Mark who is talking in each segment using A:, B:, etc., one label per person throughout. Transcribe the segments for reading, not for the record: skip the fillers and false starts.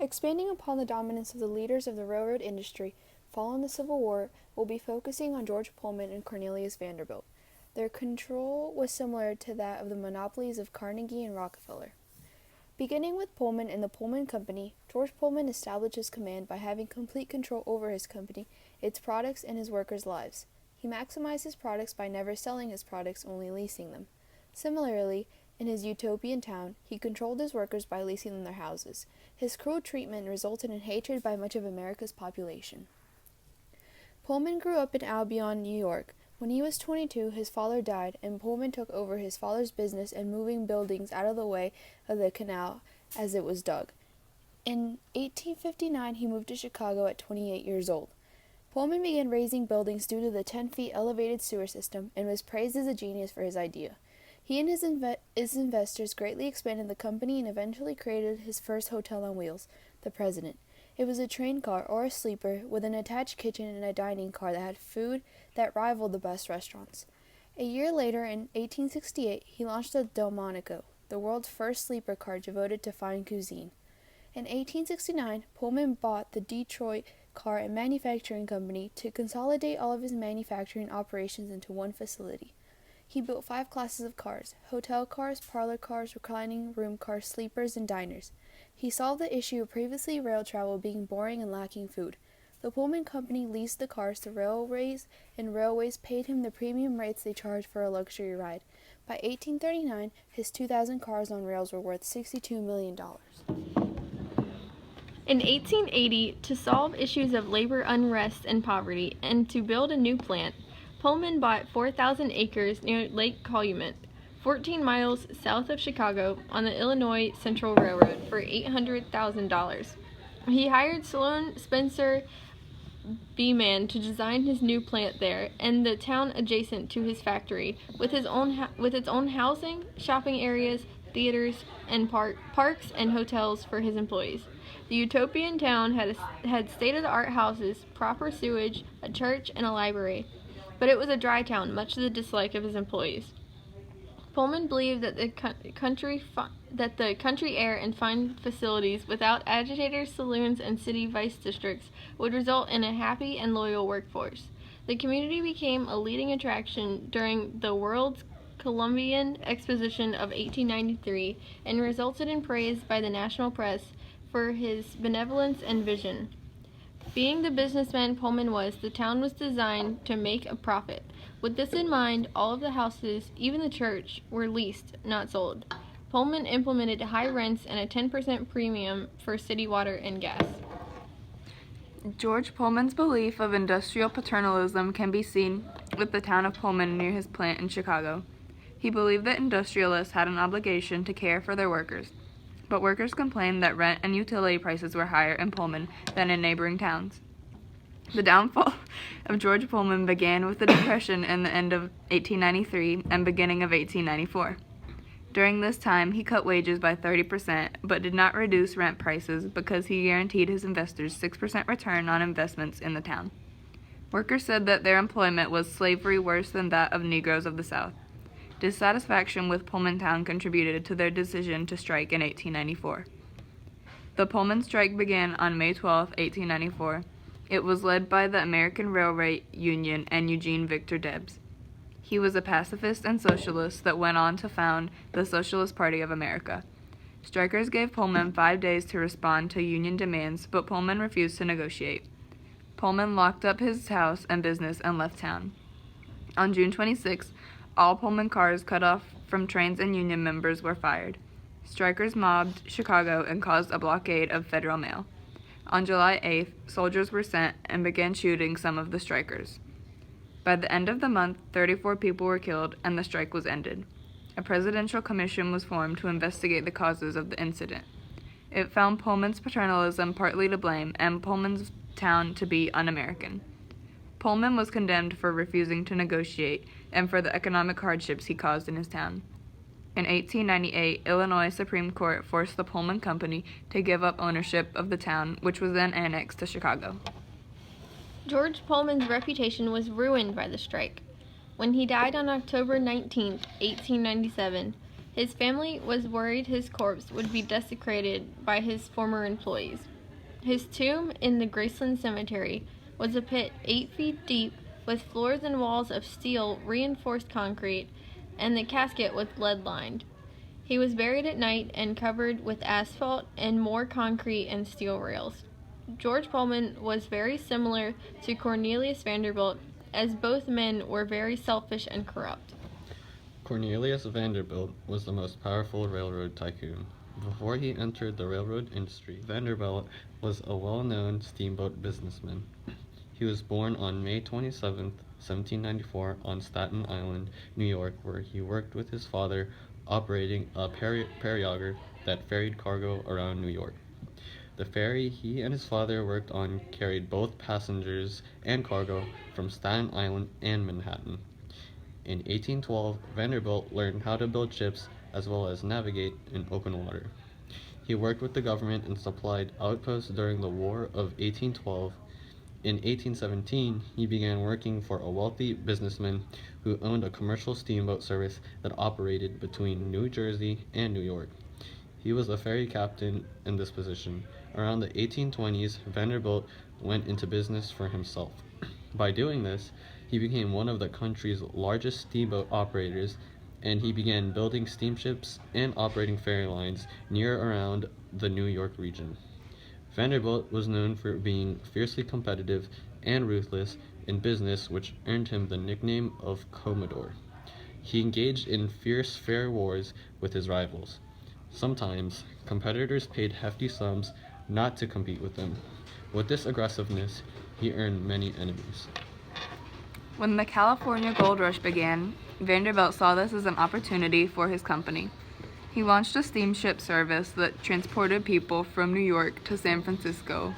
A: Expanding upon the dominance of the leaders of the railroad industry following the Civil War, we'll be focusing on George Pullman and Cornelius Vanderbilt. Their control was similar to that of the monopolies of Carnegie and Rockefeller. Beginning with Pullman and the Pullman Company, George Pullman established his command by having complete control over his company, its products, and his workers' lives. He maximized his products by never selling his products, only leasing them. Similarly, in his utopian town, he controlled his workers by leasing them their houses. His cruel treatment resulted in hatred by much of America's population. Pullman grew up in Albion, New York. When he was 22, his father died, and Pullman took over his father's business and moving buildings out of the way of the canal as it was dug. In 1859, he moved to Chicago at 28 years old. Pullman began raising buildings due to the 10-feet elevated sewer system and was praised as a genius for his idea. He and his investors greatly expanded the company and eventually created his first hotel on wheels, the President. It was a train car, or a sleeper, with an attached kitchen and a dining car that had food that rivaled the best restaurants. A year later, in 1868, he launched the Delmonico, the world's first sleeper car devoted to fine cuisine. In 1869, Pullman bought the Detroit Car and Manufacturing Company to consolidate all of his manufacturing operations into one facility. He built 5 classes of cars: hotel cars, parlor cars, reclining room cars, sleepers, and diners. He solved the issue of previously rail travel being boring and lacking food. The Pullman Company leased the cars to railways, and railways paid him the premium rates they charged for a luxury ride. By 1839, his 2,000 cars on rails were worth $62 million.
B: In 1880, to solve issues of labor unrest and poverty, and to build a new plant, Pullman bought 4,000 acres near Lake Calumet, 14 miles south of Chicago, on the Illinois Central Railroad for $800,000. He hired Sloan Spencer Beeman to design his new plant there and the town adjacent to his factory, with its own housing, shopping areas, theaters, and parks and hotels for his employees. The utopian town had state-of-the-art houses, proper sewage, a church, and a library, but it was a dry town, much to the dislike of his employees. Pullman believed that the country air and fine facilities without agitators, saloons, and city vice districts would result in a happy and loyal workforce. The community became a leading attraction during the World's Columbian Exposition of 1893 and resulted in praise by the national press for his benevolence and vision. Being the businessman Pullman was, the town was designed to make a profit. With this in mind, all of the houses, even the church, were leased, not sold. Pullman implemented high rents and a 10% premium for city water and gas.
C: George Pullman's belief of industrial paternalism can be seen with the town of Pullman near his plant in Chicago. He believed that industrialists had an obligation to care for their workers, but workers complained that rent and utility prices were higher in Pullman than in neighboring towns. The downfall of George Pullman began with the Depression in the end of 1893 and beginning of 1894. During this time, he cut wages by 30%, but did not reduce rent prices because he guaranteed his investors 6% return on investments in the town. Workers said that their employment was slavery worse than that of Negroes of the South. Dissatisfaction with Pullman Town contributed to their decision to strike in 1894. The Pullman strike began on May 12, 1894. It was led by the American Railway Union and Eugene Victor Debs. He was a pacifist and socialist that went on to found the Socialist Party of America. Strikers gave Pullman 5 days to respond to union demands, but Pullman refused to negotiate. Pullman locked up his house and business and left town. On June 26, all Pullman cars cut off from trains and union members were fired. Strikers mobbed Chicago and caused a blockade of Federal mail. On July 8th, soldiers were sent and began shooting some of the strikers. By the end of the month, 34 people were killed and the strike was ended. A presidential commission was formed to investigate the causes of the incident. It found Pullman's paternalism partly to blame and Pullman's town to be un-American. Pullman was condemned for refusing to negotiate and for the economic hardships he caused in his town. In 1898, Illinois Supreme Court forced the Pullman Company to give up ownership of the town, which was then annexed to Chicago.
B: George Pullman's reputation was ruined by the strike. When he died on October 19, 1897, His family was worried his corpse would be desecrated by his former employees. His tomb in the Graceland Cemetery was a pit 8 feet deep with floors and walls of steel reinforced concrete, and the casket was lead lined. He was buried at night and covered with asphalt and more concrete and steel rails. George Pullman was very similar to Cornelius Vanderbilt, as both men were very selfish and corrupt.
D: Cornelius Vanderbilt was the most powerful railroad tycoon. Before he entered the railroad industry, Vanderbilt was a well-known steamboat businessman. He was born on May 27, 1794, on Staten Island, New York, where he worked with his father operating a periauger that ferried cargo around New York. The ferry he and his father worked on carried both passengers and cargo from Staten Island and Manhattan. In 1812, Vanderbilt learned how to build ships as well as navigate in open water. He worked with the government and supplied outposts during the War of 1812. In 1817, he began working for a wealthy businessman who owned a commercial steamboat service that operated between New Jersey and New York. He was a ferry captain in this position. Around the 1820s, Vanderbilt went into business for himself. By doing this, he became one of the country's largest steamboat operators, and he began building steamships and operating ferry lines near around the New York region. Vanderbilt was known for being fiercely competitive and ruthless in business, which earned him the nickname of Commodore. He engaged in fierce fair wars with his rivals. Sometimes, competitors paid hefty sums not to compete with him. With this aggressiveness, he earned many enemies.
C: When the California Gold Rush began, Vanderbilt saw this as an opportunity for his company. He launched a steamship service that transported people from New York to San Francisco,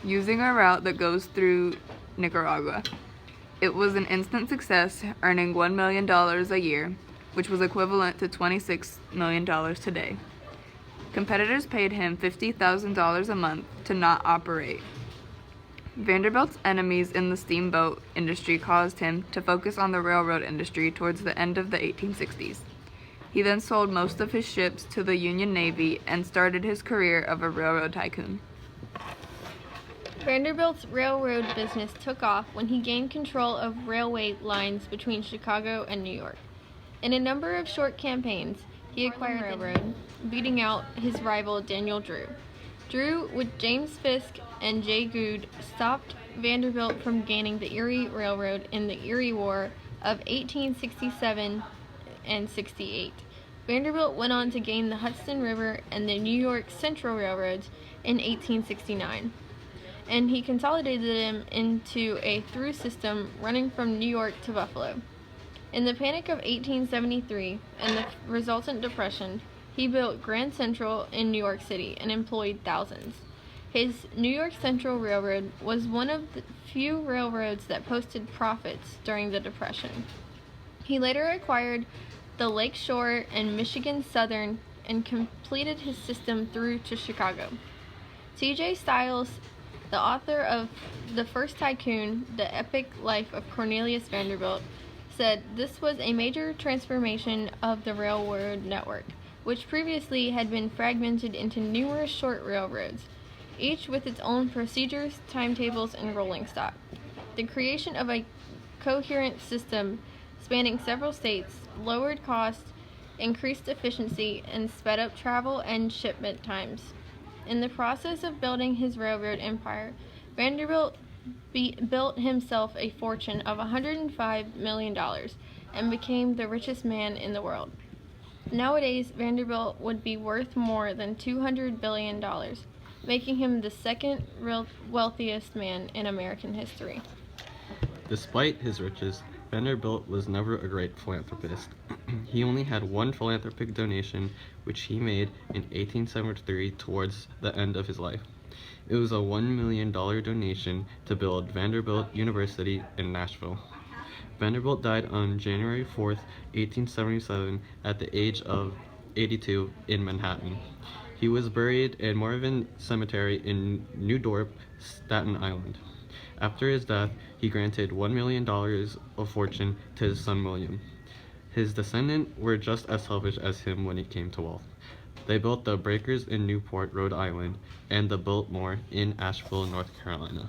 C: using a route that goes through Nicaragua. It was an instant success, earning $1 million a year, which was equivalent to $26 million today. Competitors paid him $50,000 a month to not operate. Vanderbilt's enemies in the steamboat industry caused him to focus on the railroad industry towards the end of the 1860s. He then sold most of his ships to the Union Navy and started his career of a railroad tycoon.
B: Vanderbilt's railroad business took off when he gained control of railway lines between Chicago and New York. In a number of short campaigns, he acquired the railroad, beating out his rival Daniel Drew. Drew, with James Fisk and Jay Gould, stopped Vanderbilt from gaining the Erie Railroad in the Erie War of 1867 and 68. Vanderbilt went on to gain the Hudson River and the New York Central Railroads in 1869, and he consolidated them into a through system running from New York to Buffalo. In the Panic of 1873 and the resultant Depression, he built Grand Central in New York City and employed thousands. His New York Central Railroad was one of the few railroads that posted profits during the Depression. He later acquired the Lake Shore and Michigan Southern and completed his system through to Chicago. T.J. Stiles, the author of The First Tycoon, The Epic Life of Cornelius Vanderbilt, said this was a major transformation of the railroad network, which previously had been fragmented into numerous short railroads, each with its own procedures, timetables, and rolling stock. The creation of a coherent system spanning several states lowered costs, increased efficiency, and sped up travel and shipment times. In the process of building his railroad empire, Vanderbilt built himself a fortune of $105 million and became the richest man in the world. Nowadays, Vanderbilt would be worth more than $200 billion, making him the second wealthiest man in American history.
D: Despite his riches, Vanderbilt was never a great philanthropist. He only had one philanthropic donation, which he made in 1873 towards the end of his life. It was a $1 million donation to build Vanderbilt University in Nashville. Vanderbilt died on January 4, 1877, at the age of 82 in Manhattan. He was buried in Morven Cemetery in New Dorp, Staten Island. After his death, he granted $1 million of fortune to his son William. His descendants were just as selfish as him when it came to wealth. They built the breakers in Newport, Rhode Island, and the Biltmore in Asheville, North Carolina.